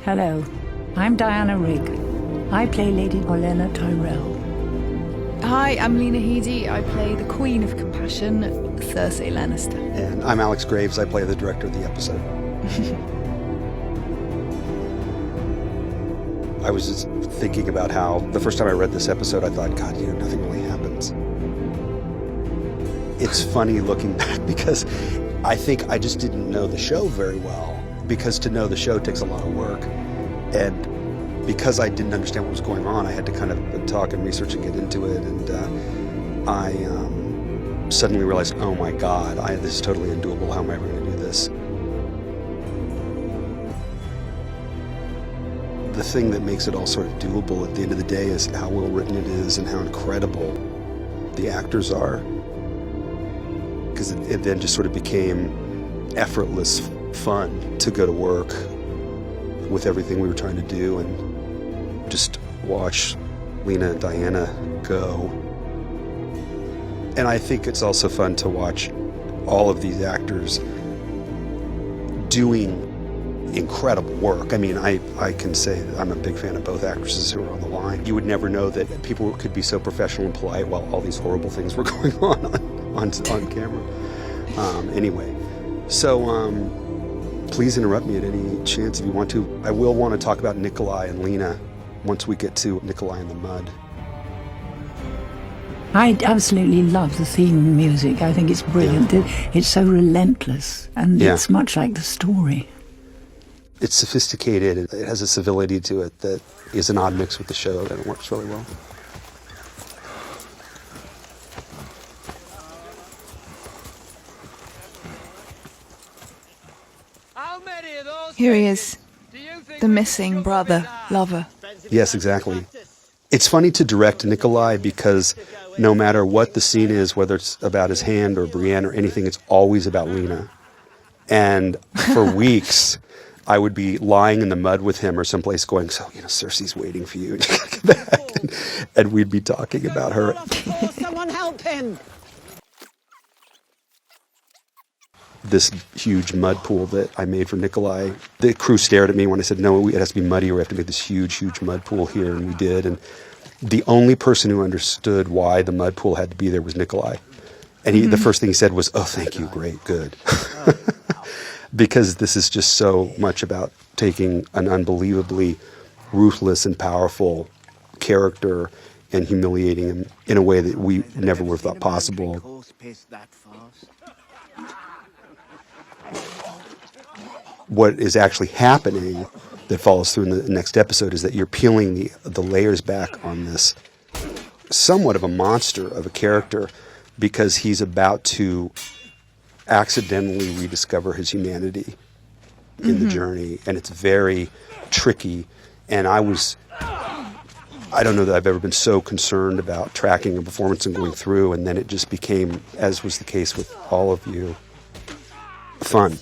Hello, I'm Diana Rigg. I play Lady Olenna Tyrell. Hi, I'm Lena Headey. I play the Queen of Compassion, Cersei Lannister. And I'm Alex Graves. I play the director of the episode. I was just thinking about how the first time I read this episode, I thought, God, nothing really happens. It's funny looking back because I think I just didn't know the show very well, because to know the show takes a lot of work. And because I didn't understand what was going on, I had to kind of talk and research and get into it. And I suddenly realized, oh my God, this is totally undoable. How am I ever going to do this? The thing that makes it all sort of doable at the end of the day is how well written it is and how incredible the actors are. Because it then just sort of became effortless fun to go to work with everything we were trying to do and just watch Lena and Diana go. And I think it's also fun to watch all of these actors doing incredible work. I mean, I can say that I'm a big fan of both actresses who are on the line. You would never know that people could be so professional and polite while all these horrible things were going on camera. Anyway, so please interrupt me at any chance if you want to. I will want to talk about Nikolaj and Lena once we get to Nikolaj in the Mud. I absolutely love the theme music. I think it's brilliant. Yeah. It's so relentless, and it's much like the story. It's sophisticated. It has a civility to it that is an odd mix with the show, and it works really well. Here he is, the missing brother, lover. Yes, exactly. It's funny to direct Nikolaj because no matter what the scene is, whether it's about his hand or Brienne or anything, it's always about Lena. And for weeks, I would be lying in the mud with him or someplace going, so, Cersei's waiting for you. Get back. And we'd be talking about her. Someone help him! This huge mud pool that I made for Nikolaj. The crew stared at me when I said, no, it has to be muddy, or we have to make this huge, huge mud pool here, and we did. And the only person who understood why the mud pool had to be there was Nikolaj. And the first thing he said was, oh, thank you, great, good. Because this is just so much about taking an unbelievably ruthless and powerful character and humiliating him in a way that we never would have thought possible. What is actually happening that follows through in the next episode is that you're peeling the layers back on this somewhat of a monster of a character, because he's about to accidentally rediscover his humanity in the journey, and it's very tricky. And I don't know that I've ever been so concerned about tracking a performance and going through, and then it just became, as was the case with all of you, fun.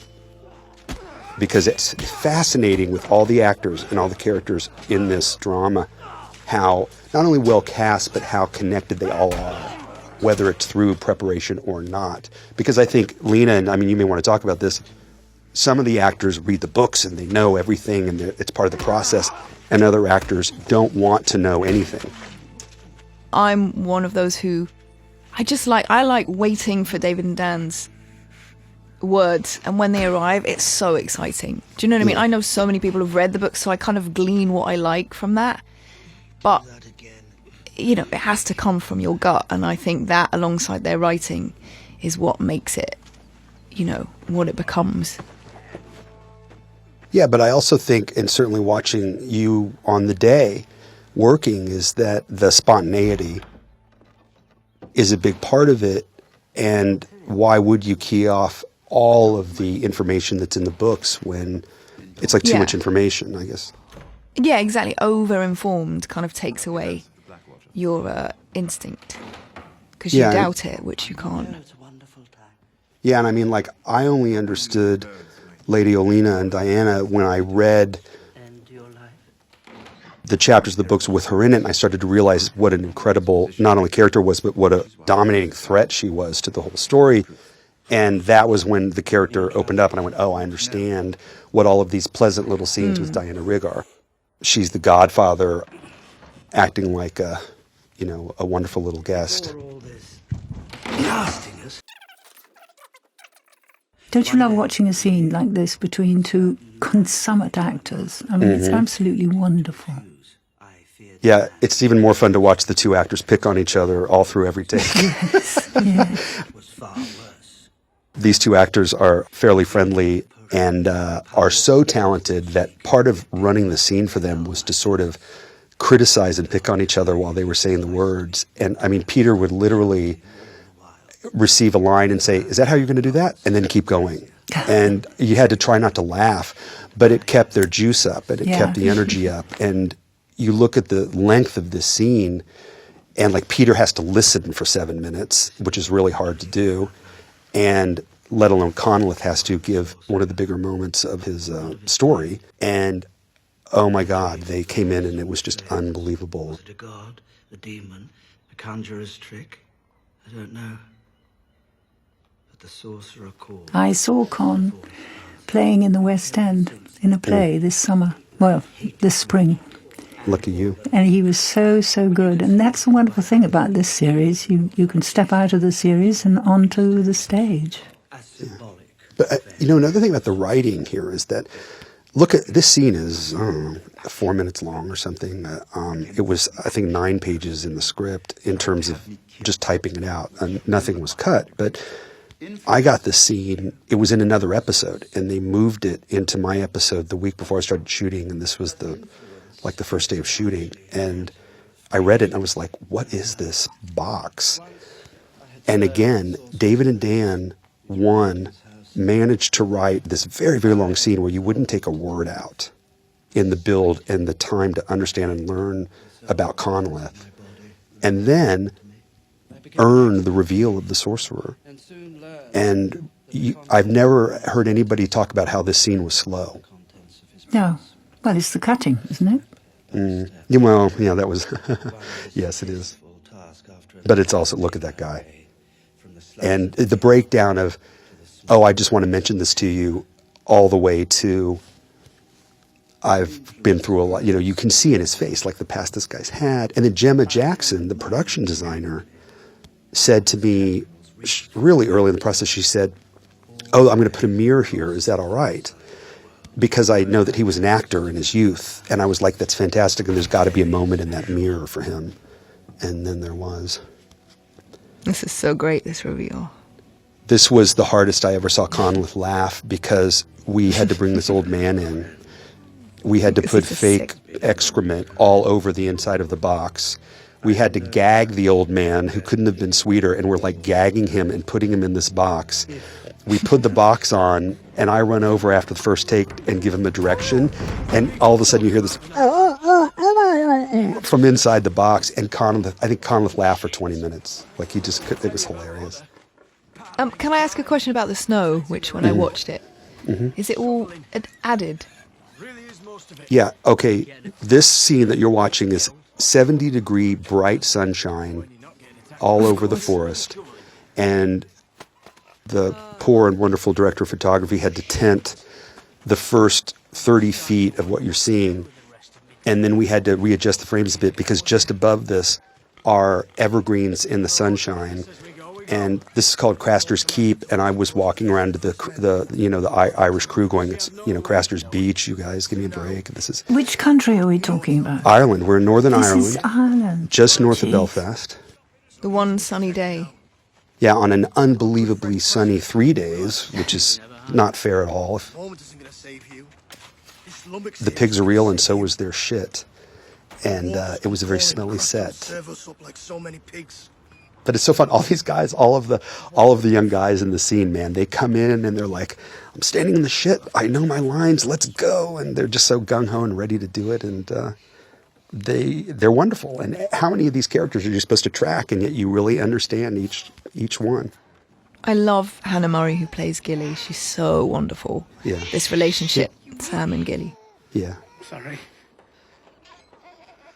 Because it's fascinating with all the actors and all the characters in this drama, how not only well cast, but how connected they all are, whether it's through preparation or not. Because I think Lena, and I mean, you may want to talk about this, some of the actors read the books and they know everything and it's part of the process, and other actors don't want to know anything. I'm one of those who, I like waiting for David and Dan's words, and when they arrive, it's so exciting. Do you know what I mean? I know so many people have read the book, so I kind of glean what I like from that. But, it has to come from your gut, and I think that, alongside their writing, is what makes it, what it becomes. Yeah, but I also think, and certainly watching you on the day working, is that the spontaneity is a big part of it, and why would you key off all of the information that's in the books when it's like too much information, I guess. Yeah, exactly. Over-informed kind of takes away your instinct, because you doubt it, which you can't. Yeah, and I mean, I only understood Lady Olenna and Diana when I read the chapters of the books with her in it, and I started to realize what an incredible, not only character was, but what a dominating threat she was to the whole story. And that was when the character opened up, and I went, oh, I understand what all of these pleasant little scenes with Diana Rigg are. She's the godfather acting like a wonderful little guest. Don't you love watching a scene like this between two consummate actors? I mean, it's absolutely wonderful. Yeah, it's even more fun to watch the two actors pick on each other all through every take. Yes. These two actors are fairly friendly and are so talented that part of running the scene for them was to sort of criticize and pick on each other while they were saying the words. And I mean, Peter would literally receive a line and say, is that how you're going to do that? And then keep going. And you had to try not to laugh, but it kept their juice up and it kept the energy up. And you look at the length of this scene, and like Peter has to listen for 7 minutes, which is really hard to do. And let alone Conleth has to give one of the bigger moments of his story. And oh my God, they came in and it was just unbelievable. Was it a god, a demon, a conjurer's trick? I don't know. But the sorcerer called. I saw Con playing in the West End in a play this summer. Well, this spring. Lucky you. And he was so, so good. And that's the wonderful thing about this series. You can step out of the series and onto the stage. But, another thing about the writing here is that, look at, this scene is, I don't know, 4 minutes long or something. It was, I think, 9 pages in the script in terms of just typing it out. And nothing was cut. But I got the scene, it was in another episode, and they moved it into my episode the week before I started shooting, and this was the first day of shooting. And I read it, and I was like, what is this box? And again, David and Dan, managed to write this very, very long scene where you wouldn't take a word out in the build and the time to understand and learn about Conleth, and then earn the reveal of the sorcerer. And I've never heard anybody talk about how this scene was slow. No. Well, it's the cutting, isn't it? Well, yeah, that was... Yes, it is. But it's also, look at that guy. And the breakdown of, oh, I just want to mention this to you, all the way to, I've been through a lot. You can see in his face, like the past this guy's had. And then Gemma Jackson, the production designer, said to me, really early in the process, she said, oh, I'm going to put a mirror here. Is that all right? Because I know that he was an actor in his youth. And I was like, that's fantastic. And there's got to be a moment in that mirror for him. And then there was. This is so great, this reveal. This was the hardest I ever saw Conleth laugh, because we had to bring this old man in. We had to put fake excrement all over the inside of the box. We had to gag the old man, who couldn't have been sweeter, and we're like gagging him and putting him in this box. We put the box on, and I run over after the first take and give him a direction, and all of a sudden you hear this from inside the box, and I think Conleth laughed for 20 minutes. Like, he just it was hilarious. Can I ask a question about the snow, which when I watched it, is it all added? Yeah, okay. This scene that you're watching is 70-degree bright sunshine all over the forest, and the poor and wonderful director of photography had to tent the first 30 feet of what you're seeing, and then we had to readjust the frames a bit, because just above this are evergreens in the sunshine. And this is called Craster's Keep, and I was walking around to the Irish crew going, it's Craster's Beach, you guys, give me a break. This is Which country are we talking about? Ireland. We're in Northern Ireland. This is Ireland. Just north of Belfast. The one sunny day. Yeah, on an unbelievably sunny 3 days, which is not fair at all. The pigs are real, and so was their shit. And it was a very smelly set. But it's so fun. All these guys, all of the young guys in the scene, man, they come in and they're like, I'm standing in the shit. I know my lines. Let's go. And they're just so gung-ho and ready to do it. And they're wonderful. And how many of these characters are you supposed to track, and yet you really understand each one? I love Hannah Murray, who plays Gilly. She's so wonderful. Yeah. This relationship, Sam and Gilly. Yeah. Sorry.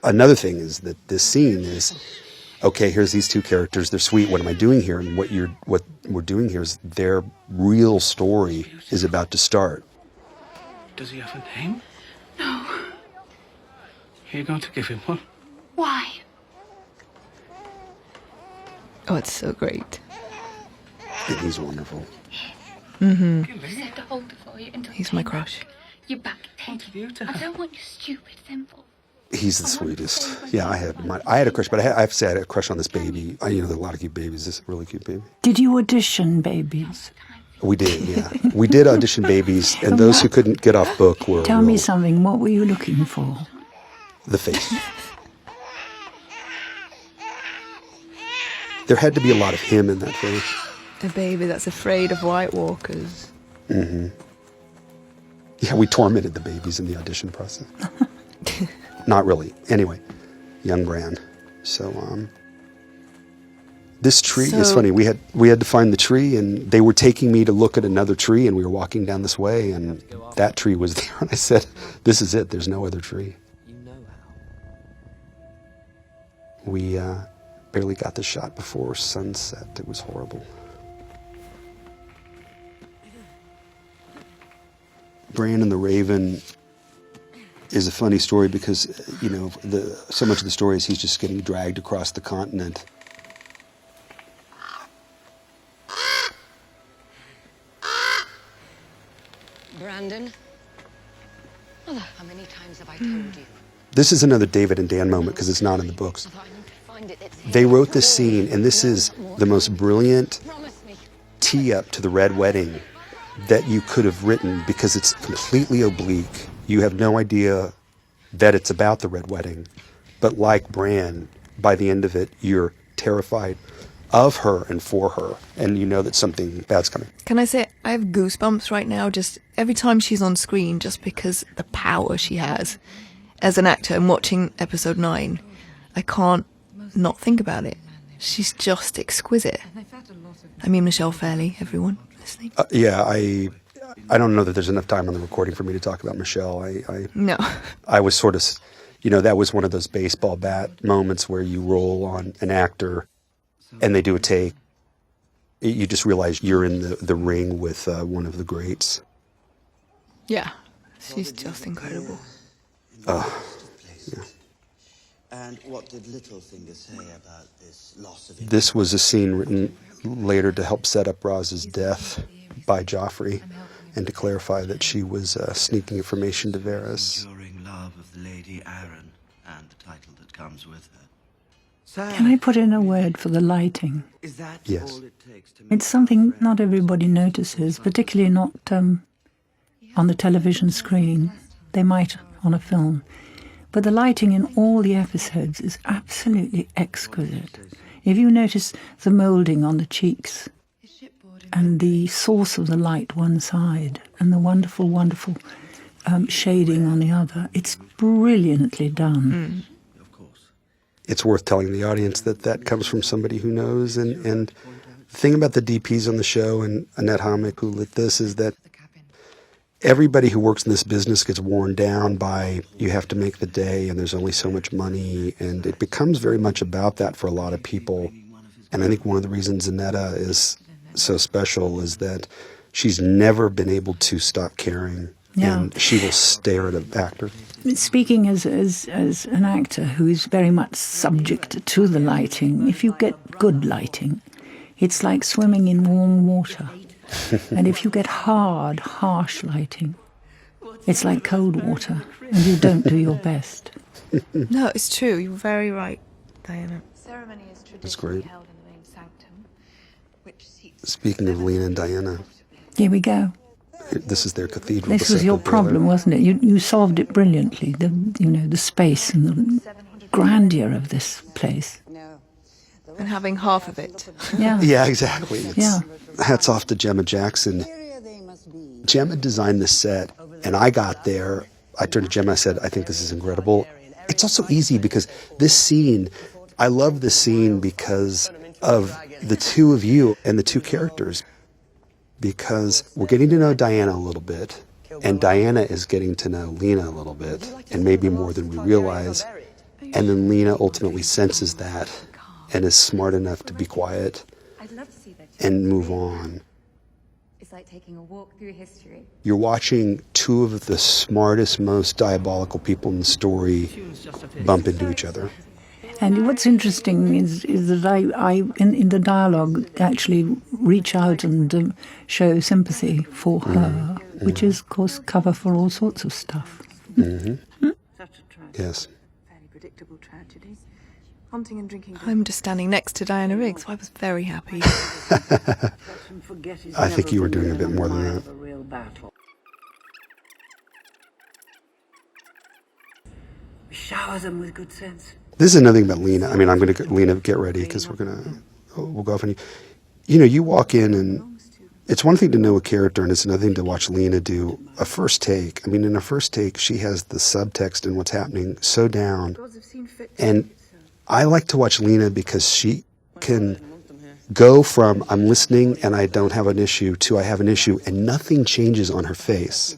another thing is that this scene is, okay, here's these two characters, they're sweet, what am I doing here? And what we're doing here is their real story is about to start. Does he have a name? No. You're going to give him one? Why? Oh, it's so great. And he's wonderful. I said to hold it for you until He's my crush. you back Teddy. I don't want your stupid thimble. He's the sweetest. Yeah, I had a crush, but I have to say I had a crush on this baby. There are a lot of cute babies. This is a really cute baby. Did you audition babies? We did, yeah. We did audition babies, and those who couldn't get off book were... Tell me something. What were you looking for? The face. There had to be a lot of him in that face. A baby that's afraid of White Walkers. Mm-hmm. Yeah, we tormented the babies in the audition process. Not really. Anyway, young Bran. So, this tree is funny. We had to find the tree, and they were taking me to look at another tree, and we were walking down this way, and that tree was there. And I said, "This is it. There's no other tree." We barely got the shot before sunset. It was horrible. Bran and the Raven is a funny story because, so much of the story is he's just getting dragged across the continent. Brandon? Mother, how many times have I told you? This is another David and Dan moment because it's not in the books. They wrote this scene, and this is the most brilliant tee-up to the Red Wedding that you could have written because it's completely oblique. You have no idea that it's about the Red Wedding. But like Bran, by the end of it, you're terrified of her and for her, and you know that something bad's coming. Can I say, I have goosebumps right now just every time she's on screen, just because the power she has. As an actor, and watching episode 9, I can't not think about it. She's just exquisite. I mean, Michelle Fairley, everyone listening. I don't know that there's enough time on the recording for me to talk about Michelle. No. I was sort of, that was one of those baseball bat moments where you roll on an actor and they do a take. You just realize you're in the ring with one of the greats. Yeah, she's just incredible. Yeah. And what did Littlefinger say about this loss of... This was a scene written later to help set up Roz's death by Joffrey and to clarify that she was sneaking information to Varys. Enduring love of the Lady Arryn and the title that comes with her. Can I put in a word for the lighting? Is that Yes. all it takes to make It's something not everybody notices, particularly not on the television screen. They might on a film. But the lighting in all the episodes is absolutely exquisite. If you notice the moulding on the cheeks and the source of the light one side and the wonderful, wonderful shading on the other, it's brilliantly done. Of course. It's worth telling the audience that comes from somebody who knows. And the thing about the DPs on the show and Annette Hammock, who lit this, is that everybody who works in this business gets worn down by you have to make the day and there's only so much money, and it becomes very much about that for a lot of people. And I think one of the reasons Annetta is so special is that she's never been able to stop caring, and she will stare at an actor. Speaking as an actor who is very much subject to the lighting, if you get good lighting, it's like swimming in warm water. And if you get hard, harsh lighting, it's like cold water, and you don't do your best. No, it's true. You're very right, Diana. That's great. Speaking of Lena and Diana, Here we go. this is their cathedral. This was your problem, wasn't it? You solved it brilliantly. The space and the grandeur of this place. And having half of it. Yeah. Yeah, exactly. Yeah. Hats off to Gemma Jackson. Gemma designed the set, and I got there. I turned to Gemma, I said, I think this is incredible. It's also easy because this scene, I love this scene because of the two of you and the two characters. Because we're getting to know Diana a little bit, and Diana is getting to know Lena a little bit, and maybe more than we realize. And then Lena ultimately senses that and is smart enough to be quiet and move on. It's like taking a walk through history. You're watching two of the smartest, most diabolical people in the story bump into each other. And what's interesting is that I in the dialogue, actually reach out and show sympathy for her, which is, of course, cover for all sorts of stuff. Mm-hmm. Yes. Fairly predictable tragedies. Hunting and drinking. I'm just standing next to Diana Rigg, so I was very happy. I think you were doing a bit more than that. Shower them with good sense. This is another thing about Lena. I mean, I'm going to Lena, get ready because we'll go off on you. You know, you walk in and it's one thing to know a character and it's another thing to watch Lena do a first take. I mean, in a first take, she has the subtext and what's happening so down. And I like to watch Lena because she can go from I'm listening and I don't have an issue to I have an issue and nothing changes on her face.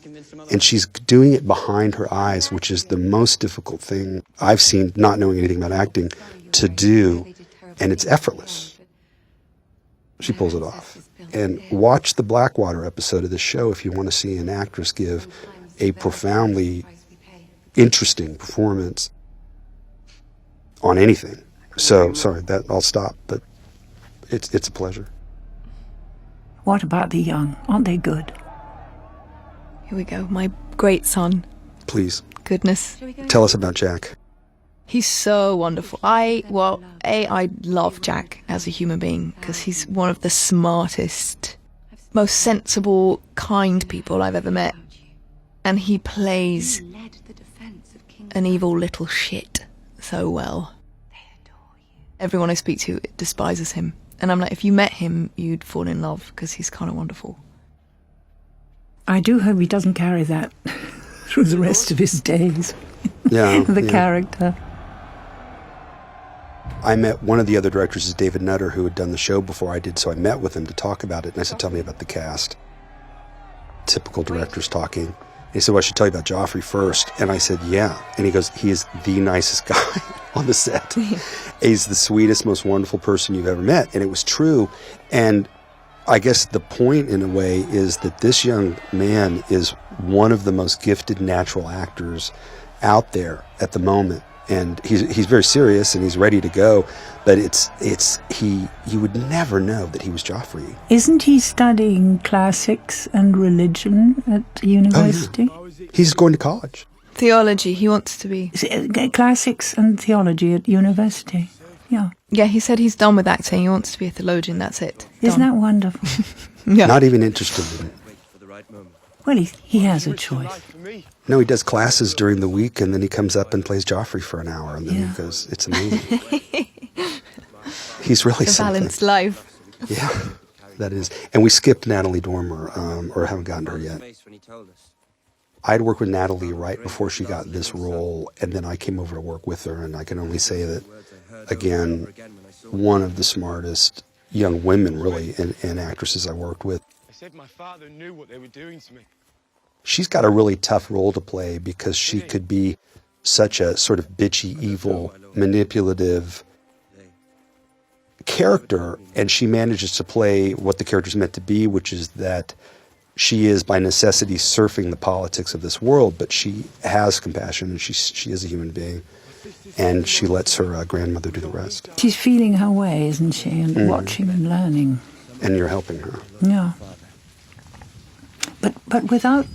And she's doing it behind her eyes, which is the most difficult thing I've seen, not knowing anything about acting, to do. And it's effortless. She pulls it off. And watch the Blackwater episode of the show if you want to see an actress give a profoundly interesting performance on anything. So, sorry, I'll stop, but it's a pleasure. What about the young? Aren't they good? Here we go. My great son. Please. Goodness. Tell us about Jack. He's so wonderful. I love Jack as a human being because he's one of the smartest, most sensible, kind people I've ever met. And he plays an evil little shit so well. Everyone I speak to despises him. And I'm like, if you met him, you'd fall in love because he's kind of wonderful. I do hope he doesn't carry that through the rest of his days. Yeah. The character. I met one of the other directors is David Nutter, who had done the show before I did, so I met with him to talk about it, and I said, tell me about the cast. Typical directors talking. And he said, well, I should tell you about Joffrey first. And I said, yeah. And he goes, he is the nicest guy on the set. He's the sweetest, most wonderful person you've ever met. And it was true. And I guess the point, in a way, is that this young man is one of the most gifted natural actors out there at the moment. And he's very serious and he's ready to go, but you would never know that he was Joffrey. Isn't he studying classics and religion at university? Oh, yeah. He's going to college. Theology, he wants to be. Classics and theology at university. Yeah. Yeah, he said he's done with acting. He wants to be a theologian. That's it. Isn't that wonderful? Yeah. Not even interested in it. Well, he has a choice. No, he does classes during the week, and then he comes up and plays Joffrey for an hour, and then he goes, it's amazing. He's really a something. balanced life. Yeah, that is. And we skipped Natalie Dormer, or haven't gotten to her yet. I'd worked with Natalie right before she got this role, and then I came over to work with her, and I can only say that, again, one of the smartest young women, really, and actresses I worked with. They said my father knew what they were doing to me. She's got a really tough role to play because she could be such a sort of bitchy, evil, manipulative character, and she manages to play what the character's meant to be, which is that she is by necessity surfing the politics of this world, but she has compassion and she is a human being, and she lets her grandmother do the rest. She's feeling her way, isn't she, and watching and learning. And you're helping her. Yeah. But without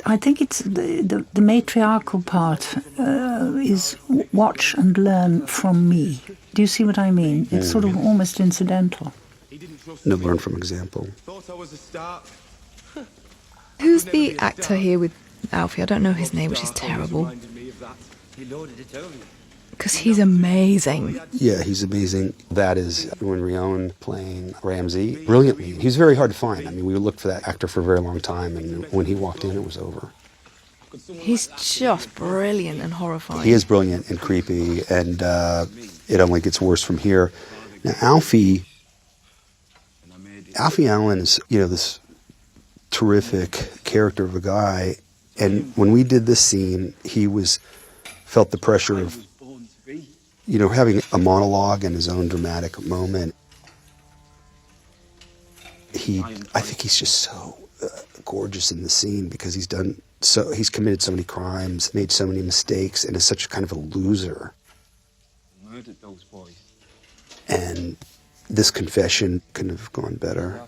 I think it's the matriarchal part is watch and learn from me. Do you see what I mean? It's sort of almost incidental. No, learn from example. Who's the actor here with Alfie? I don't know his name, which is terrible. Because he's amazing. Yeah, he's amazing. That is Ewan Rion playing Ramsay brilliantly. He was very hard to find. I mean, we looked for that actor for a very long time, and when he walked in, it was over. He's just brilliant and horrifying. He is brilliant and creepy, and it only gets worse from here. Now, Alfie Allen is, this terrific character of a guy, and when we did this scene, he was felt the pressure of, having a monologue and his own dramatic moment. I think he's just so gorgeous in the scene because he's committed so many crimes, made so many mistakes, and is such kind of a loser. Murdered those boys. And this confession couldn't have gone better.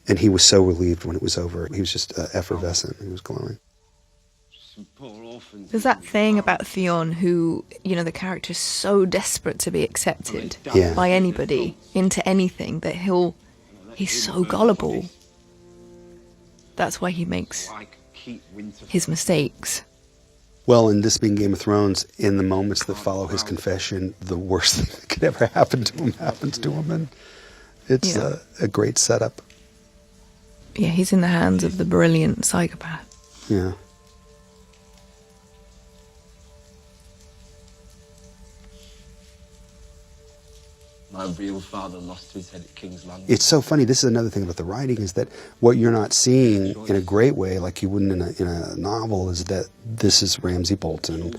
And he was so relieved when it was over. He was just effervescent. He was glowing. There's that thing about Theon who, the character is so desperate to be accepted by anybody into anything that he's so gullible. That's why he makes his mistakes. Well, and this being Game of Thrones, in the moments that follow his confession, the worst thing that could ever happen to him happens to him. And it's a great setup. Yeah, he's in the hands of the brilliant psychopath. Yeah. My real father lost his head at King's Landing. It's so funny. This is another thing about the writing, is that what you're not seeing in a great way, like you wouldn't in a novel, is that this is Ramsay Bolton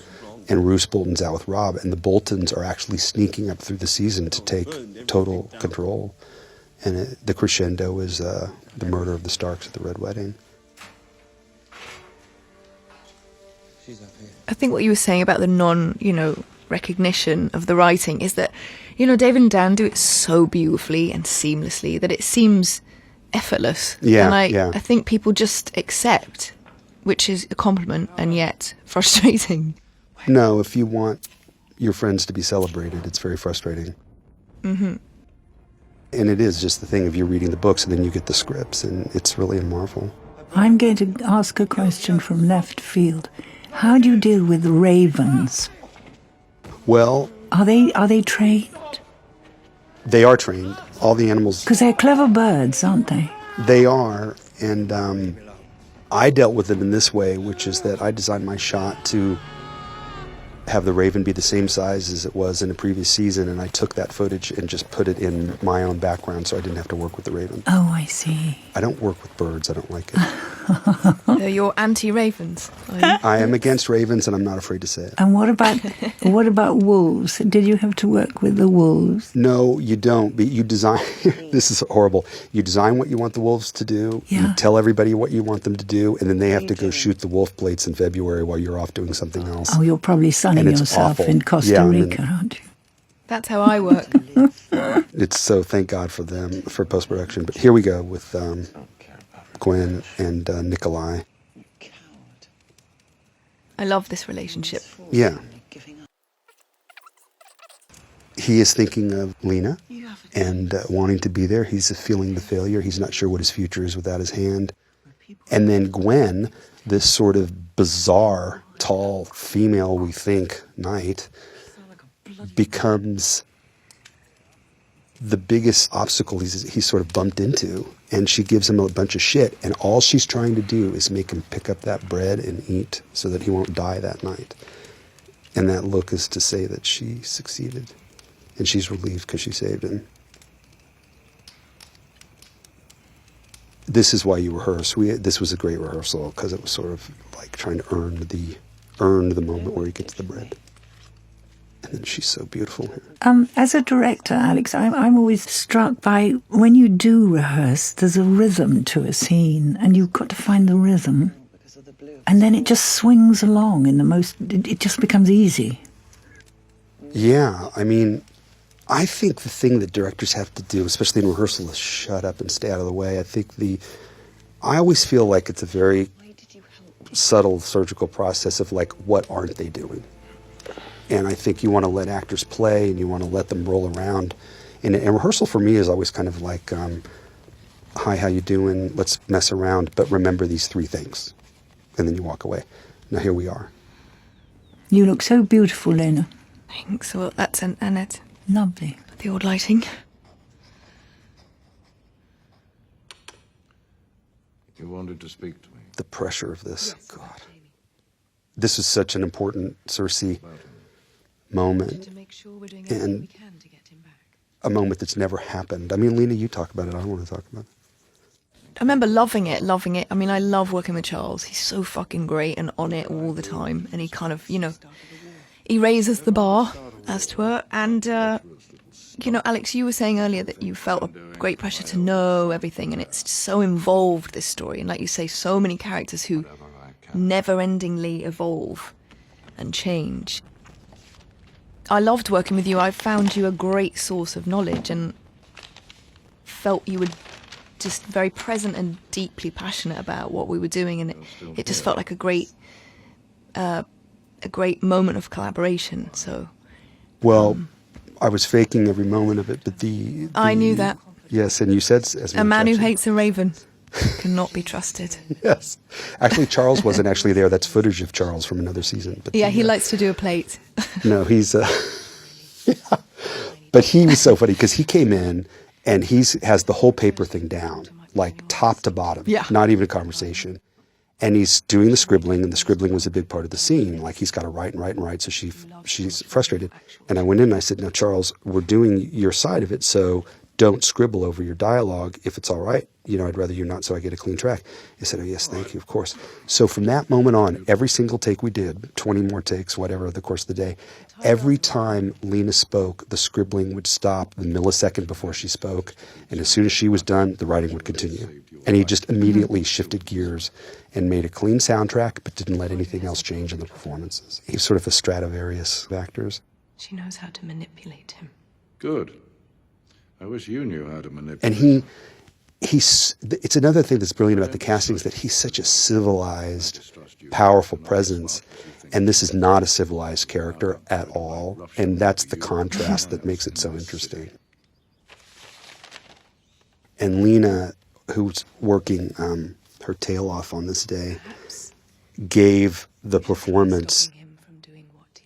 and Roose Bolton's out with Robb, and the Boltons are actually sneaking up through the season to take total control. And the crescendo is the murder of the Starks at the Red Wedding. I think what you were saying about the recognition of the writing is that, David and Dan do it so beautifully and seamlessly that it seems effortless. Yeah, and I think people just accept, which is a compliment and yet frustrating. No, if you want your friends to be celebrated, it's very frustrating. Mm-hmm. And it is just the thing of you're reading the books and then you get the scripts, and it's really a marvel. I'm going to ask a question from left field. How do you deal with ravens? Well, are they trained? They are trained. All the animals. Because they're clever birds, aren't they? They are, and I dealt with it in this way, which is that I designed my shot to have the raven be the same size as it was in the previous season, and I took that footage and just put it in my own background so I didn't have to work with the raven. Oh, I see. I don't work with birds. I don't like it. You're anti-ravens. I am against ravens, and I'm not afraid to say it. And what about wolves? Did you have to work with the wolves? No, you don't. But you design. This is horrible. You design what you want the wolves to do. Yeah. You tell everybody what you want them to do, and then they have to go shoot the wolf plates in February while you're off doing something else. Oh, you're probably sunning yourself in Costa Rica, aren't you? That's how I work. It's so thank God for them for post-production. But here we go with Gwen and Nikolaj. I love this relationship. Yeah. He is thinking of Lena and wanting to be there. He's feeling the failure. He's not sure what his future is without his hand. And then Gwen, this sort of bizarre, tall female, we think, knight, becomes the biggest obstacle he's sort of bumped into. And she gives him a bunch of shit. And all she's trying to do is make him pick up that bread and eat so that he won't die that night. And that look is to say that she succeeded. And she's relieved because she saved him. This is why you rehearse. This was a great rehearsal because it was sort of like trying to earn the moment where he gets the bread. And then she's so beautiful here. As a director, Alex, I'm always struck by when you do rehearse, there's a rhythm to a scene, and you've got to find the rhythm, and then it just swings along it just becomes easy. Yeah, I mean, I think the thing that directors have to do, especially in rehearsal, is shut up and stay out of the way. I always feel like it's a very subtle surgical process of like, what aren't they doing? And I think you want to let actors play and you want to let them roll around. And rehearsal for me is always kind of like, hi, how you doing? Let's mess around, but remember these 3 things. And then you walk away. Now here we are. You look so beautiful, Lena. Thanks. Well, that's Annette. Lovely. The old lighting. You wanted to speak to me. The pressure of this. God. This is such an important Cersei moment. And a moment that's never happened. I mean, Lena, you talk about it. I don't want to talk about it. I remember loving it. I mean, I love working with Charles. He's so fucking great and on it all the time. And he kind of, he raises the bar, as it were. And, you know, Alex, you were saying earlier that you felt a great pressure to know everything, and it's so involved, this story. And like you say, so many characters who never-endingly evolve and change. I loved working with you. I found you a great source of knowledge and felt you were just very present and deeply passionate about what we were doing, and it just felt like a great moment of collaboration. So, well, I was faking every moment of it, but I knew that. Yes, and you said as a man who hates a raven cannot be trusted. Yes, actually, Charles wasn't actually there. That's footage of Charles from another season. But yeah, he likes to do a plate. No, he's. Yeah. But he was so funny because he came in and has the whole paper thing down, like top to bottom. Yeah. Not even a conversation. And he's doing the scribbling, and the scribbling was a big part of the scene. Like, he's got to write and write and write, so she's frustrated. And I went in and I said, "Now, Charles, we're doing your side of it, so don't scribble over your dialogue if it's all right. You know, I'd rather you not, so I get a clean track." He said, "Oh, yes, thank you, of course." So from that moment on, every single take we did, 20 more takes, whatever, over the course of the day, every time Lena spoke, the scribbling would stop the millisecond before she spoke. And as soon as she was done, the writing would continue. And he just immediately shifted gears and made a clean soundtrack, but didn't let anything else change in the performances. He's sort of a Stradivarius of actors. She knows how to manipulate him. Good. I wish you knew how to manipulate. And it's another thing that's brilliant about the casting is that he's such a civilized, powerful presence. And this is not a civilized character at all. And that's the contrast that makes it so interesting. And Lena, who's working her tail off on this day, gave the performance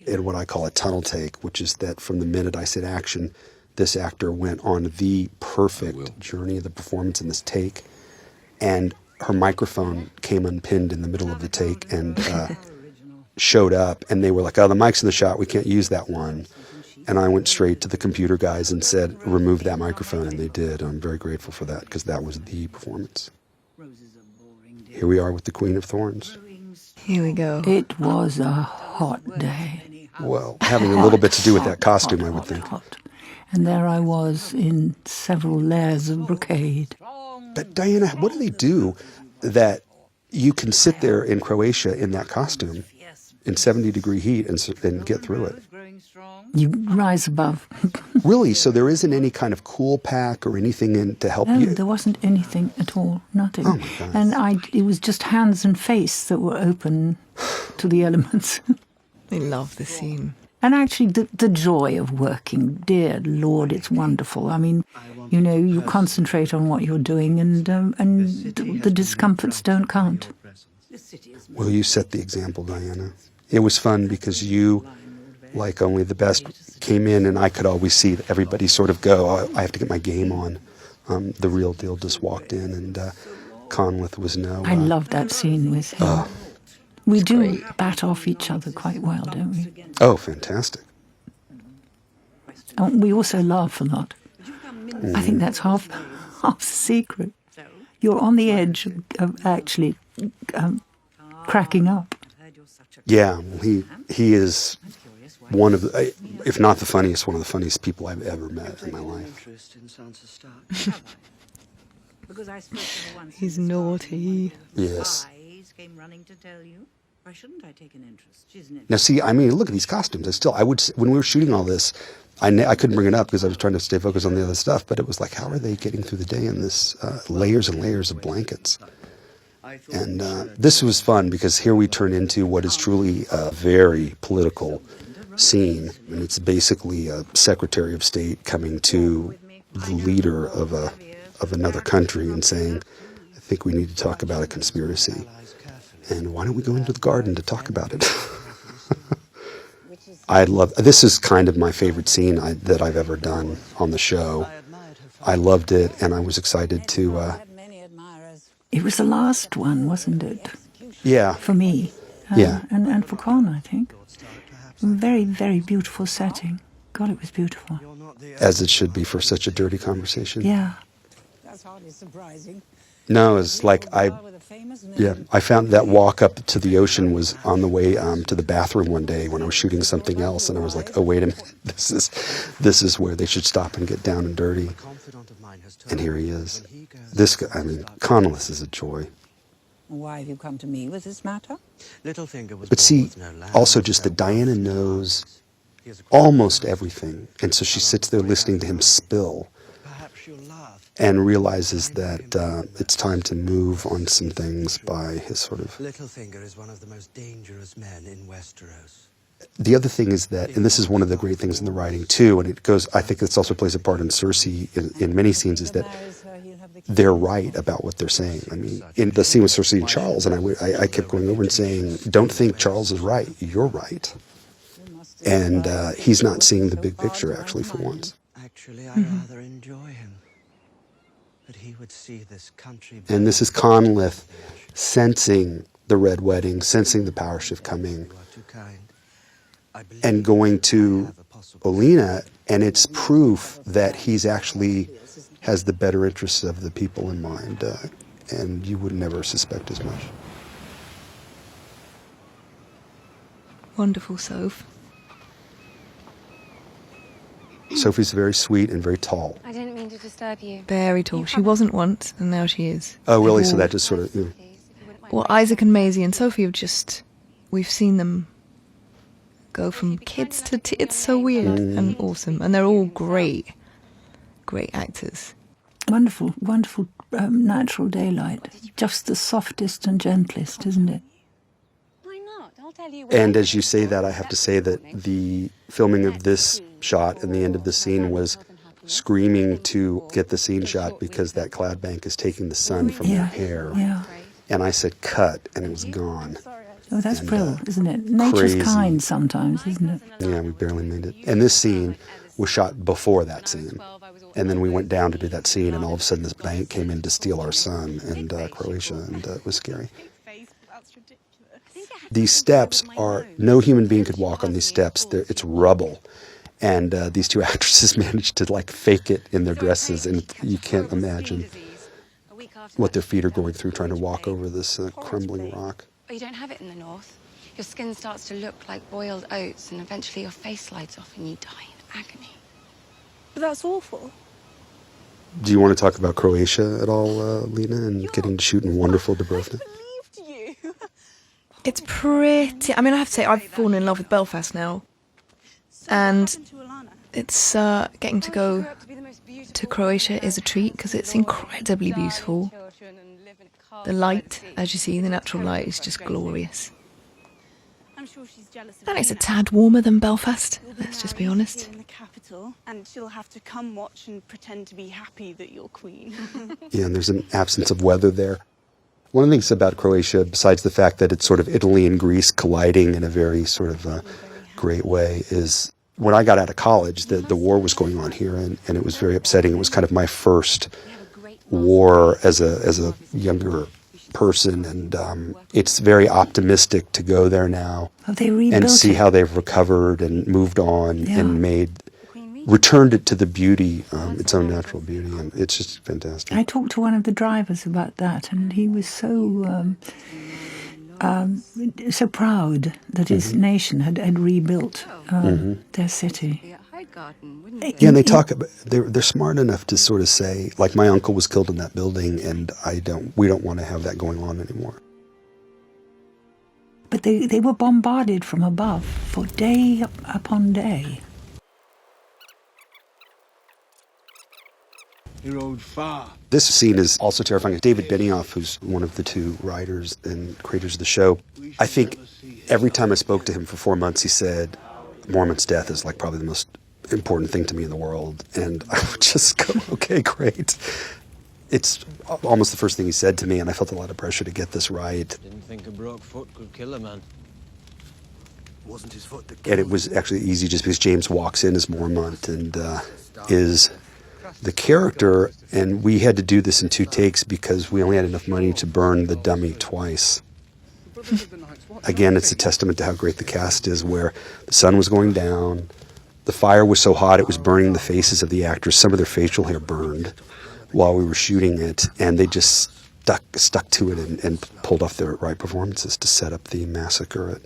in what I call a tunnel take, which is that from the minute I said action, this actor went on the perfect journey of the performance in this take. And her microphone came unpinned in the middle of the take and showed up. And they were like, "Oh, the mic's in the shot. We can't use that one." And I went straight to the computer guys and said, "Remove that microphone." And they did. I'm very grateful for that because that was the performance. Here we are with the Queen of Thorns. Here we go. It was a hot day. Well, having a little bit to do with that costume, I would think. Hot. And there I was in several layers of brocade. But Diana, what do they do that you can sit there in Croatia in that costume in 70-degree heat and get through it? You rise above. Really? So there isn't any kind of cool pack or anything in to help no, you? No, there wasn't anything at all. Nothing. Oh, my God. And it was just hands and face that were open to the elements. I love the scene. And actually, the joy of working, dear Lord, it's wonderful. I mean, you know, you concentrate on what you're doing, and the discomforts don't count. Well, you set the example, Diana. It was fun because you, like only the best, came in, and I could always see everybody sort of go, "Oh, I have to get my game on." The real deal just walked in, and Conleth was no... I love that scene with him. We do bat off each other quite well, don't we? Oh, fantastic. And we also laugh a lot. I think that's half the secret. You're on the edge of actually cracking up. Yeah, he is one of the, if not the funniest, one of the funniest people I've ever met in my life. He's naughty. Yes. Came running to tell you. Why shouldn't I take an interest? She's an Now, see, I mean, look at these costumes. When we were shooting all this, I couldn't bring it up because I was trying to stay focused on the other stuff. But it was like, how are they getting through the day in this layers and layers of blankets? And this was fun because here we turn into what is truly a very political scene, and it's basically a Secretary of State coming to the leader of another country and saying, "I think we need to talk about a conspiracy. And why don't we go into the garden to talk about it?" This is kind of my favorite scene that I've ever done on the show. I loved it, and I was excited to... It was the last one, wasn't it? Yeah. For me. Yeah. And for Con, I think. Very, very beautiful setting. God, it was beautiful. As it should be for such a dirty conversation. Yeah. That's hardly surprising. No, it's like I found that walk up to the ocean was on the way to the bathroom one day when I was shooting something else, and I was like, oh, wait a minute, this is where they should stop and get down and dirty. And here he is. This guy, I mean, Connollis is a joy. Why have you come to me with this matter? But see, also just that Diana knows almost everything, and so she sits there listening to him spill and realizes that it's time to move on some things by his sort of... Littlefinger is one of the most dangerous men in Westeros. The other thing is that, and this is one of the great things in the writing too, and it goes, I think this also plays a part in Cersei in many scenes, is that they're right about what they're saying. I mean, in the scene with Cersei and Charles, and I kept going over and saying, don't think Charles is right, you're right. And he's not seeing the big picture, actually, for once. Actually, I rather enjoy him. But he would see this country... And this is Connollis sensing the Red Wedding, sensing the power shift coming, and going to Olenna, and it's proof that he's actually has the better interests of the people in mind, and you would never suspect as much. Wonderful, Soph. Sophie's very sweet and very tall. I didn't mean to disturb you. Very tall. She wasn't once, and now she is. Oh, really? So that just sort of... Well, Isaac and Maisie and Sophie have just... We've seen them go from kids to... It's so weird and awesome. And they're all great actors. Wonderful, wonderful natural daylight. Just the softest and gentlest, isn't it? And as you say that, I have to say that the filming of this shot and the end of the scene was screaming to get the scene shot because that cloud bank is taking the sun from their hair. Yeah. And I said cut, and it was gone. Oh, that's brilliant, isn't it? Nature's crazy. kind sometimes, isn't it? Yeah, we barely made it. And this scene was shot before that scene. And then we went down to do that scene, and all of a sudden this bank came in to steal our son in Croatia, and it was scary. These steps are, no human being could walk on these steps. It's rubble. And these two actresses managed to like fake it in their dresses, and you can't imagine what their feet are going through trying to walk over this crumbling rock. But you don't have it in the north. Your skin starts to look like boiled oats, and eventually your face slides off and you die in agony. But that's awful. Do you want to talk about Croatia at all, Lena, and getting to shoot in wonderful Dubrovnik? It's pretty... I mean, I have to say, I've fallen in love with Belfast now. And it's getting to go to Croatia is a treat because it's incredibly beautiful. The light, as you see, the natural light is just glorious. And it's a tad warmer than Belfast, let's just be honest. In the capital, and she'll have to come watch and pretend to be happy that you're queen. Yeah, and there's an absence of weather there. One of the things about Croatia, besides the fact that it's sort of Italy and Greece colliding in a very sort of great way, is when I got out of college, the war was going on here, and it was very upsetting. It was kind of my first war as a younger person, and it's very optimistic to go there now and see how they've recovered and moved on and returned it to the beauty, its own natural beauty, and it's just fantastic. I talked to one of the drivers about that, and he was so proud that his nation had rebuilt their city. Yeah, and they talk about, they're smart enough to sort of say, like, my uncle was killed in that building, and we don't want to have that going on anymore. But they were bombarded from above for day upon day. He rode far. This scene is also terrifying. David Benioff, who's one of the two writers and creators of the show, I think every time I spoke to him for 4 months, he said, Mormont's death is like probably the most important thing to me in the world. And I would just go, okay, great. It's almost the first thing he said to me, and I felt a lot of pressure to get this right. Didn't think a broke foot could kill a man. Wasn't his foot And it was actually easy just because James walks in as Mormont and is the character, and we had to do this in 2 takes because we only had enough money to burn the dummy twice. Again, it's a testament to how great the cast is, where the sun was going down, the fire was so hot it was burning the faces of the actors. Some of their facial hair burned while we were shooting it, and they just stuck to it and pulled off their right performances to set up the massacre at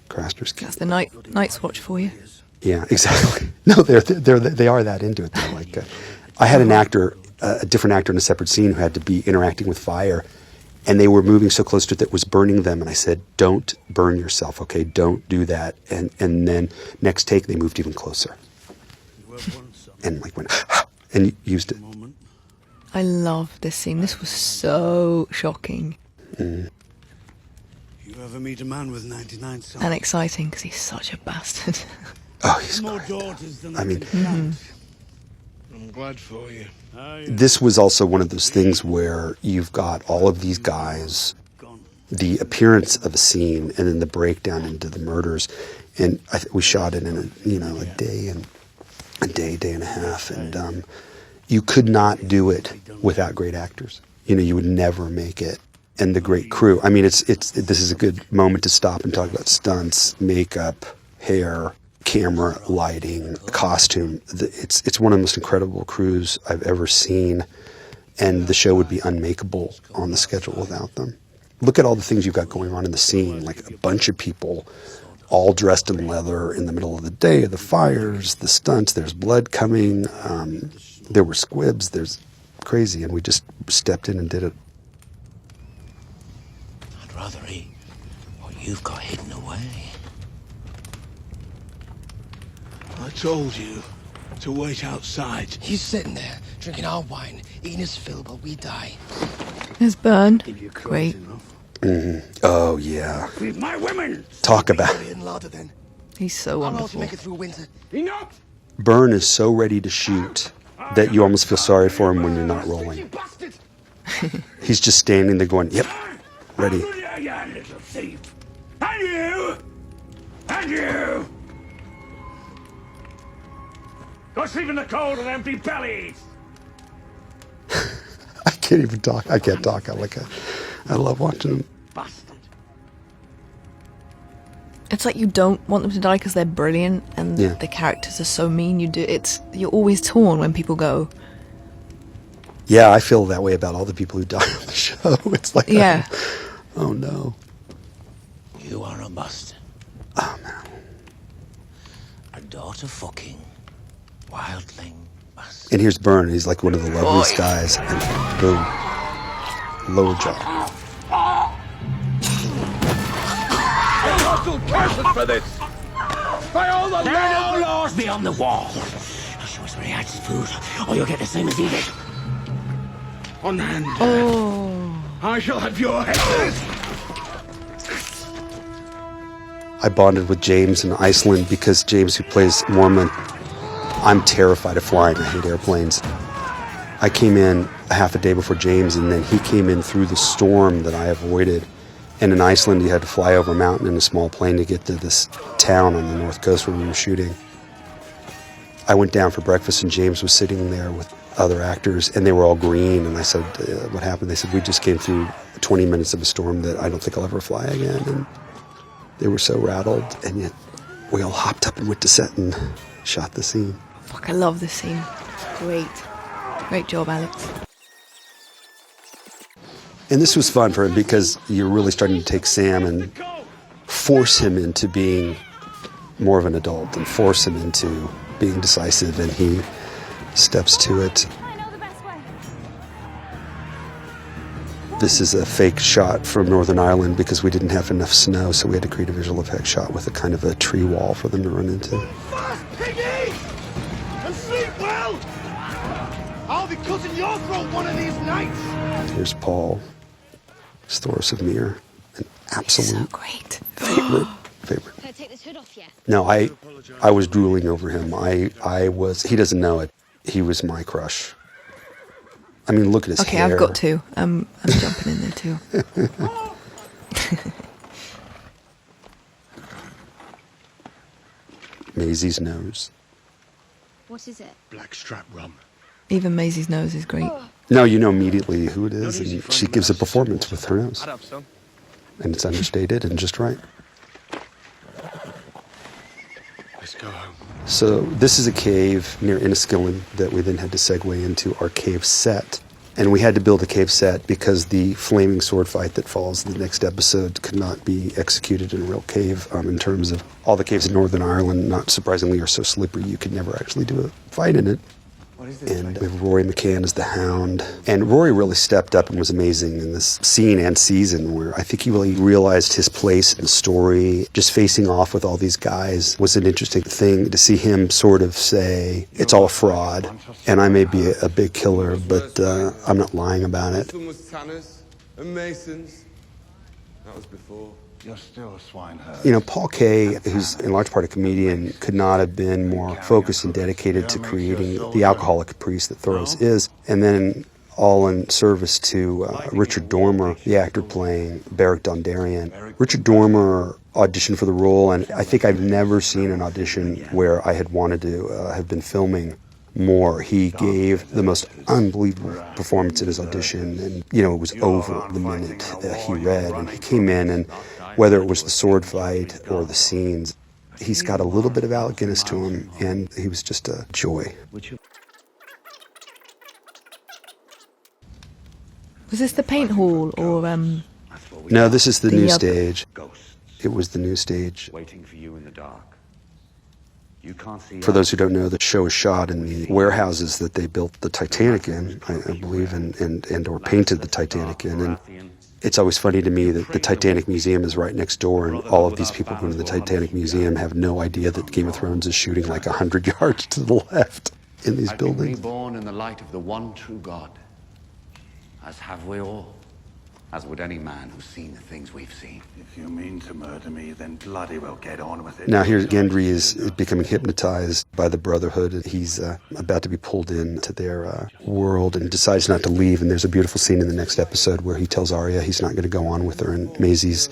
Craster's Keep. That's the Night's Watch for you. Yeah, exactly. No, they are that into it. Though. Like, I had an actor, a different actor in a separate scene who had to be interacting with fire, and they were moving so close to it that it was burning them. And I said, "Don't burn yourself, okay? Don't do that." And then next take, they moved even closer, and like went and used it. I love this scene. This was so shocking. Mm. You ever meet a man with 99 sons? And exciting because he's such a bastard. Oh, he's more great. daughters than I mean, I'm glad for you. This was also one of those things where you've got all of these guys, the appearance of a scene, and then the breakdown into the murders, and we shot it in a day and a half, and you could not do it without great actors. You would never make it, and the great crew. I mean, this is a good moment to stop and talk about stunts, makeup, hair, camera, lighting, costume. It's one of the most incredible crews I've ever seen, and the show would be unmakeable on the schedule without them. Look at all the things you've got going on in the scene, like a bunch of people all dressed in leather in the middle of the day, the fires, the stunts, there's blood coming, there were squibs, there's crazy, and we just stepped in and did it. I'd rather eat what you've got hidden away. I told you to wait outside. He's sitting there, drinking our wine, eating his fill while we die. There's Burn. Great. Mm-hmm. Oh, yeah. With my women! Talk about He's so wonderful. Make it through winter. Enough! Burn is so ready to shoot that you almost feel sorry for him when you're not rolling. He's just standing there going, yep, ready. Yeah, little thief. And you! And you! Go sleep in the cold with empty bellies! I can't even talk. I can't talk. I love watching him. Bastard. It's like you don't want them to die because they're brilliant and Yeah. the characters are so mean. You're always torn when people go. Yeah, I feel that way about all the people who die on the show. It's like, Yeah. Oh no. You are a bastard. Oh no. A daughter fucking wildling bastard. And here's Burn. He's like one of the loveliest guys. And boom. Lower jaw. For this! By all the There are no laws beyond the wall. Now show us where he hides his food, or you'll get the same as he did. On hand. Oh. I shall have your head. I bonded with James in Iceland because James, who plays Mormon, I'm terrified of flying. I hate airplanes. I came in a half a day before James, and then he came in through the storm that I avoided. And in Iceland, you had to fly over a mountain in a small plane to get to this town on the north coast where we were shooting. I went down for breakfast, and James was sitting there with other actors, and they were all green. And I said, what happened? They said, we just came through 20 minutes of a storm that I don't think I'll ever fly again. And they were so rattled, and yet we all hopped up and went to set and shot the scene. Fuck, I love this scene. Great. Great job, Alex. And this was fun for him because you're really starting to take Sam and force him into being more of an adult and force him into being decisive, and he steps to it. This is a fake shot from Northern Ireland because we didn't have enough snow, so we had to create a visual effect shot with a kind of a tree wall for them to run into. Piggy! And sleep well! I'll be cutting your throat one of these nights! Here's Paul, Thoros of Myr, an absolute so great. favorite. Can I take this hood off yet? No, I was drooling over him. I was. He doesn't know it. He was my crush. I mean, look at his hair. Okay, I've got two. I'm jumping in there too. Maisie's nose. What is it? Blackstrap rum. Even Maisie's nose is great. No, you know immediately who it is, and she gives a performance with her nose. And it's understated and just right. Let's go home. So this is a cave near Enniskillen that we then had to segue into our cave set. And we had to build a cave set because the flaming sword fight that follows the next episode could not be executed in a real cave, in terms of all the caves in Northern Ireland, not surprisingly, are so slippery you could never actually do a fight in it. And we have Rory McCann as the Hound. And Rory really stepped up and was amazing in this scene and season, where I think he really realized his place in the story. Just facing off with all these guys was an interesting thing to see him sort of say, it's all a fraud, and I may be a big killer, but I'm not lying about it. And masons. That was before. You're still a swineherd. You know, Paul Kaye, who's in large part a comedian, could not have been more focused and dedicated to creating the alcoholic priest that Thoros is, and then all in service to Richard Dormer, the actor playing Beric Dondarrion. Richard Dormer auditioned for the role, and I think I've never seen an audition where I had wanted to have been filming more. He gave the most unbelievable performance in his audition, and, you know, it was over the minute he read, and he came in, and whether it was the sword fight or the scenes, he's got a little bit of Alec Guinness to him, and he was just a joy. Was this the paint hall, or No, this is the new other stage. It was the new stage. Waiting for you in the dark. You can't see. For those who don't know, the show is shot in the warehouses that they built the Titanic in, I believe, and or painted the Titanic in. And it's always funny to me that the Titanic Museum is right next door, and all of these people going to the Titanic Museum have no idea that Game of Thrones is shooting like 100 yards to the left in these buildings. Reborn in the light of the one true God, as have we all, as would any man who's seen the things we've seen. If you mean to murder me, then bloody well get on with it. Now here Gendry is becoming hypnotized by the Brotherhood. He's about to be pulled into their world and decides not to leave. And there's a beautiful scene in the next episode where he tells Arya he's not going to go on with her. And Maisie's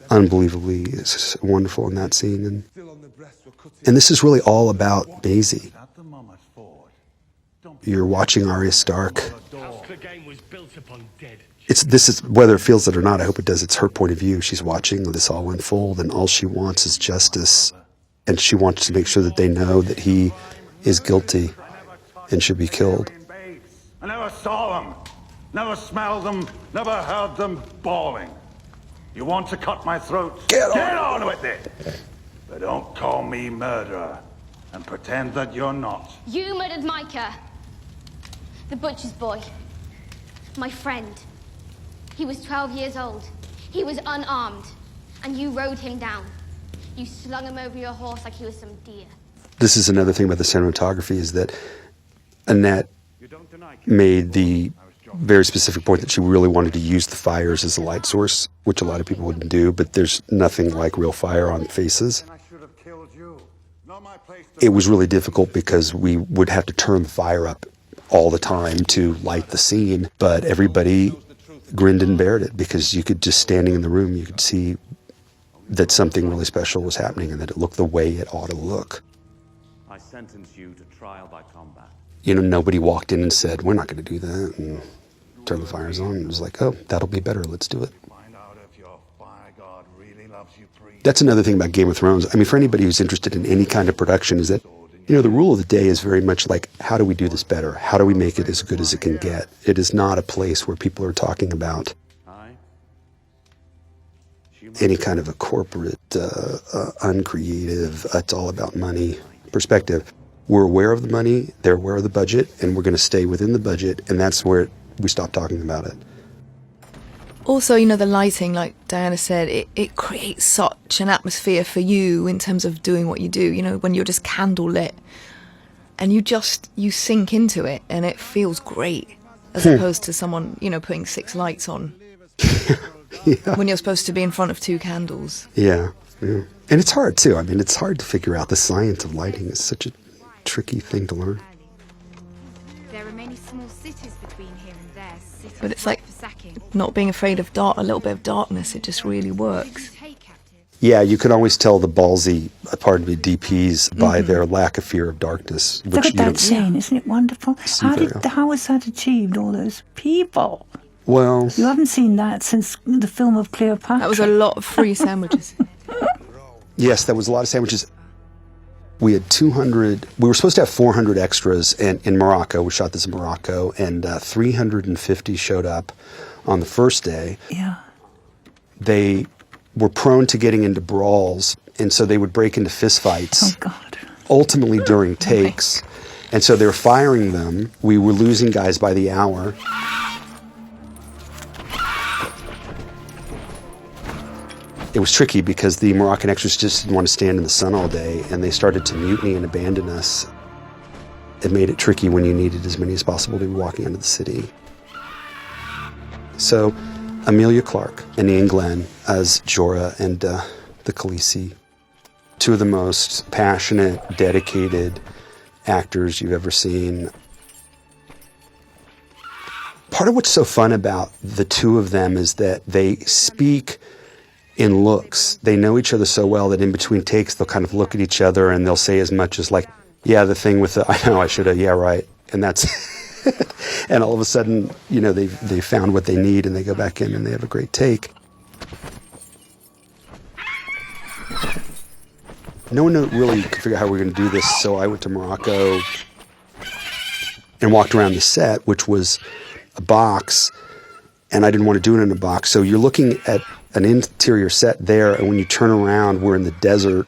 unbelievably wonderful in that scene. And this is really all about Maisie. You're watching Arya Stark. This is, whether it feels it or not, I hope it does, it's her point of view. She's watching this all unfold, and all she wants is justice. And she wants to make sure that they know that he is guilty and should be killed. I never saw them, never smelled them, never heard them bawling. You want to cut my throat? Get on with it! But don't call me murderer and pretend that you're not. You murdered Micah, the butcher's boy, my friend. He was 12 years old. He was unarmed, and you rode him down. You slung him over your horse like he was some deer. This is another thing about the cinematography, is that Annette made the very specific point that she really wanted to use the fires as a light source, which a lot of people wouldn't do, but there's nothing like real fire on faces. It was really difficult because we would have to turn the fire up all the time to light the scene, but everybody grinned and bared it, because you could, just standing in the room, you could see that something really special was happening and that it looked the way it ought to look. I sentence you to trial by combat. You know, nobody walked in and said, we're not going to do that, and turn the fires on. It was like, oh, that'll be better, let's do it. That's another thing about Game of Thrones. I mean, for anybody who's interested in any kind of production, is that, you know, the rule of the day is very much like, how do we do this better? How do we make it as good as it can get? It is not a place where people are talking about any kind of a corporate, uncreative, it's all about money perspective. We're aware of the money, they're aware of the budget, and we're going to stay within the budget, and that's where we stop talking about it. Also, you know, the lighting, like Diana said, it creates such an atmosphere for you in terms of doing what you do, you know, when you're just candle lit and you sink into it and it feels great, as opposed to someone, you know, putting 6 lights on when you're supposed to be in front of 2 candles. Yeah. And it's hard too. I mean, it's hard to figure out the science of lighting. It's such a tricky thing to learn. There are many small cities between here and there. But it's like not being afraid of a little bit of darkness. It just really works. Yeah, you can always tell the ballsy, pardon me, DPs by their lack of fear of darkness. Which, Look at that scene, isn't it wonderful? How was that achieved, all those people? Well, you haven't seen that since the film of Cleopatra. That was a lot of free sandwiches. Yes, that was a lot of sandwiches. We had 200, we were supposed to have 400 extras in Morocco. We shot this in Morocco, and 350 showed up on the first day. Yeah. They were prone to getting into brawls, and so they would break into fistfights. Oh, God. Ultimately during takes. And so they were firing them. We were losing guys by the hour. It was tricky because the Moroccan extras just didn't want to stand in the sun all day, and they started to mutiny and abandon us. It made it tricky when you needed as many as possible to be walking into the city. So Emilia Clarke and Ian Glenn as Jorah and the Khaleesi, two of the most passionate, dedicated actors you've ever seen. Part of what's so fun about the two of them is that they speak in looks. They know each other so well that in between takes they'll kind of look at each other and they'll say as much as like, yeah, the thing with the, I know I should have, yeah, right. And that's, and all of a sudden, you know, they found what they need and they go back in and they have a great take. No one really could figure out how we were going to do this, so I went to Morocco and walked around the set, which was a box, and I didn't want to do it in a box. So you're looking at an interior set there, and when you turn around, we're in the desert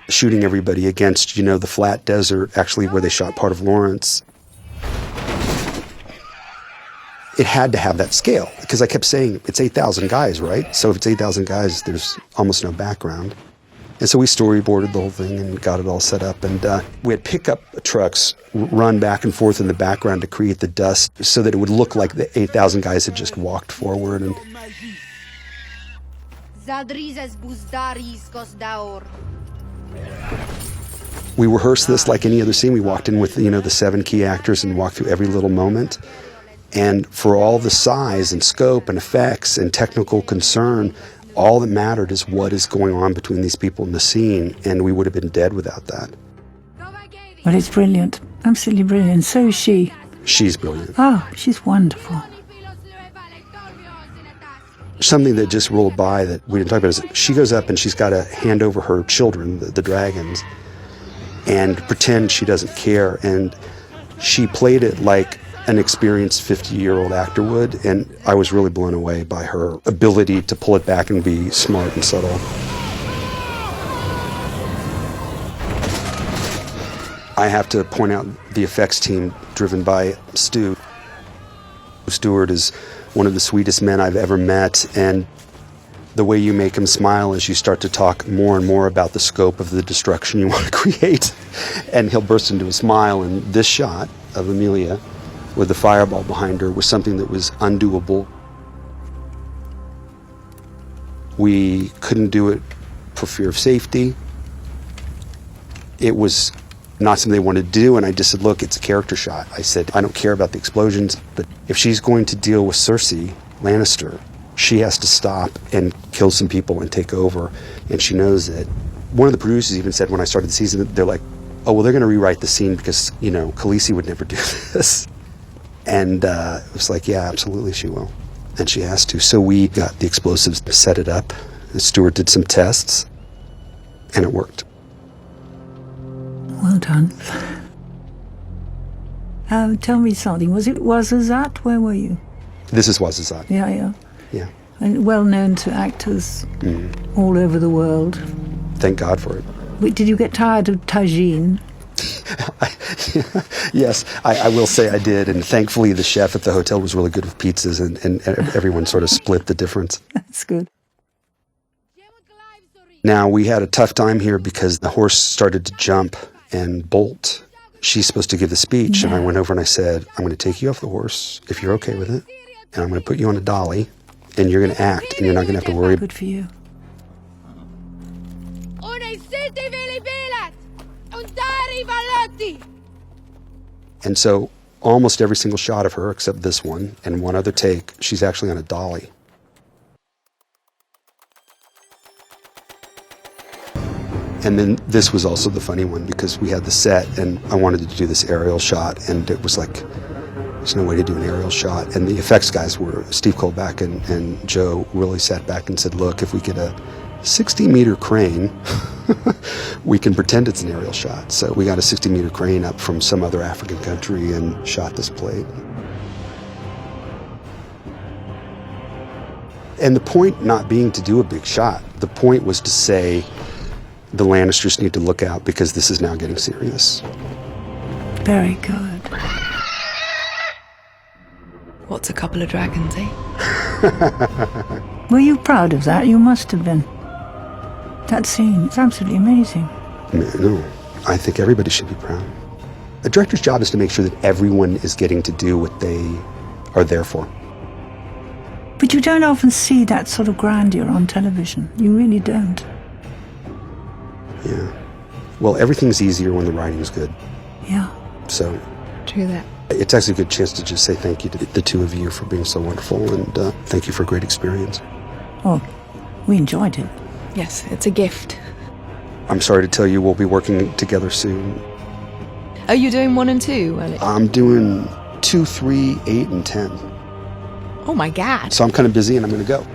shooting everybody against, you know, the flat desert, actually where they shot part of Lawrence. It had to have that scale, because I kept saying, it's 8,000 guys, right? So if it's 8,000 guys, there's almost no background. And so we storyboarded the whole thing and got it all set up. And we had pickup trucks run back and forth in the background to create the dust so that it would look like the 8,000 guys had just walked forward. And we rehearsed this like any other scene. We walked in with, you know, the 7 key actors and walked through every little moment. And for all the size and scope and effects and technical concern, all that mattered is what is going on between these people in the scene, and we would have been dead without that. Well, it's brilliant. Absolutely brilliant. So is she. She's brilliant. Oh, she's wonderful. Something that just rolled by that we didn't talk about is she goes up and she's got to hand over her children, the dragons, and pretend she doesn't care. And she played it like an experienced 50-year-old actor would, and I was really blown away by her ability to pull it back and be smart and subtle. I have to point out the effects team driven by Stu. Stewart is one of the sweetest men I've ever met, and the way you make him smile is you start to talk more and more about the scope of the destruction you want to create, and he'll burst into a smile. And this shot of Emilia with the fireball behind her was something that was undoable. We couldn't do it for fear of safety. It was not something they wanted to do, and I just said, look, it's a character shot. I said, I don't care about the explosions, but if she's going to deal with Cersei Lannister, she has to stop and kill some people and take over, and she knows it. One of the producers even said when I started the season, they're like, oh, well, they're going to rewrite the scene because, you know, Khaleesi would never do this. And it was like, yeah, absolutely she will. And she has to. So we got the explosives to set it up. Stuart did some tests, and it worked. Well done. Tell me something. Was it Ouarzazate? Where were you? This is Ouarzazate. Yeah. Yeah. And well known to actors all over the world. Thank God for it. Wait, did you get tired of tagine? Yes, I will say I did, and thankfully the chef at the hotel was really good with pizzas, and everyone sort of split the difference. That's good. Now, we had a tough time here because the horse started to jump and bolt. She's supposed to give the speech, and I went over and I said, I'm going to take you off the horse, if you're okay with it, and I'm going to put you on a dolly, and you're going to act, and you're not going to have to worry. Good for you. And so almost every single shot of her, except this one and one other take, she's actually on a dolly. And then this was also the funny one because we had the set and I wanted to do this aerial shot, and it was like, there's no way to do an aerial shot. And the effects guys were Steve Colback and Joe really sat back and said, look, if we get a 60-meter crane. We can pretend it's an aerial shot. So we got a 60-meter crane up from some other African country and shot this plate. And the point not being to do a big shot. The point was to say the Lannisters need to look out because this is now getting serious. Very good. What's a couple of dragons, eh? Were you proud of that? You must have been. That scene is absolutely amazing. No, I think everybody should be proud. A director's job is to make sure that everyone is getting to do what they are there for. But you don't often see that sort of grandeur on television. You really don't. Yeah. Well, everything's easier when the writing's good. Yeah. So. True that. It's actually a good chance to just say thank you to the two of you for being so wonderful, and thank you for a great experience. Oh, we enjoyed it. Yes, it's a gift. I'm sorry to tell you we'll be working together soon. Are you doing 1 and 2, Ellie? I'm doing 2, 3, 8, and 10. Oh my God. So I'm kind of busy and I'm going to go.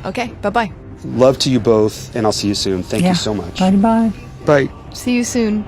Okay, bye-bye. Love to you both, and I'll see you soon. Thank you so much. Bye-bye. Bye. See you soon.